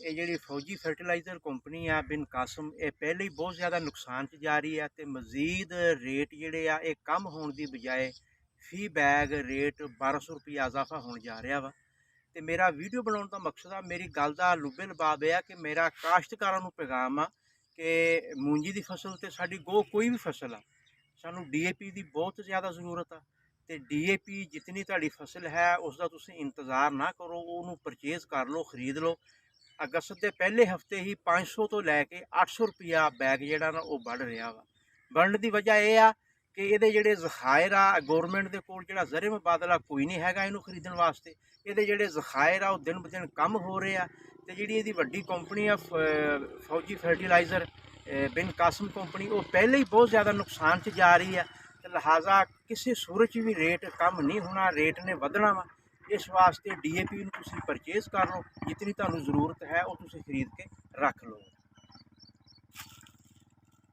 ਇਹ ਜਿਹੜੀ ਫੌਜੀ ਫਰਟੀਲਾਈਜ਼ਰ ਕੰਪਨੀ ਆ ਬਿਨ ਕਾਸਮ, ਇਹ ਪਹਿਲੇ ਹੀ ਬਹੁਤ ਜ਼ਿਆਦਾ ਨੁਕਸਾਨ 'ਚ ਜਾ ਰਹੀ ਆ ਤੇ ਮਜ਼ੀਦ ਰੇਟ ਜਿਹੜੇ ਆ ਇਹ ਕਮ ਹੋਣ ਦੀ ਬਜਾਏ ਫੀ ਬੈਗ ਰੇਟ 1200 ਰੁਪਈਆ ਇਜ਼ਾਫਾ ਹੋਣ ਜਾ ਰਿਹਾ ਵਾ। ਤੇ ਮੇਰਾ ਵੀਡੀਓ ਬਣਾਉਣ ਦਾ ਮਕਸਦ ਆ, ਮੇਰੀ ਗੱਲ ਦਾ ਲੁਬੇ ਲਬਾਬ ਇਹ ਆ ਕਿ ਮੇਰਾ ਕਾਸ਼ਤਕਾਰਾਂ ਨੂੰ ਪੈਗਾਮ ਆ ਕਿ ਮੂੰਜੀ ਦੀ ਫਸਲ ਤੇ ਸਾਡੀ ਕੋਈ ਵੀ ਫਸਲ ਆ, ਸਾਨੂੰ DAP ਦੀ ਬਹੁਤ ਜ਼ਿਆਦਾ ਜ਼ਰੂਰਤ ਆ। ਤੇ DAP ਜਿਤਨੀ ਤੁਹਾਡੀ ਫਸਲ ਹੈ ਉਸ ਦਾ ਤੁਸੀਂ ਇੰਤਜ਼ਾਰ ਨਾ ਕਰੋ, ਉਹਨੂੰ ਪਰਚੇਜ਼ ਕਰ ਲਓ, ਖਰੀਦ ਲਓ। ਅਗਸਤ ਦੇ ਪਹਿਲੇ ਹਫਤੇ ਹੀ 500 ਤੋਂ ਲੈ ਕੇ 800 ਰੁਪਈਆ ਬੈਗ ਜਿਹੜਾ ਨਾ ਉਹ ਵੱਧ ਰਿਹਾ ਵਾ। बढ़न की वजह यह आ कि ये जोड़े जखायर आ गौरमेंट के कोल जो ज़र मुबादला कोई नहीं है इनू खरीदने वास्ते। ये जोड़े जखायर आ दिन ब दिन कम हो रहे हैं। तो जी ये वड्डी कंपनी आ फौजी फर्टिलाइज़र बिन कासम कंपनी वो पहले ही बहुत ज़्यादा नुकसान से जा रही है। तो लिहाजा किसी सूरत भी रेट कम नहीं होना, रेट ने वधना वा। इस वास्ते DAP परचेज़ कर लो, जितनी तुहानू जरूरत है वो तुसीं खरीद के रख लो।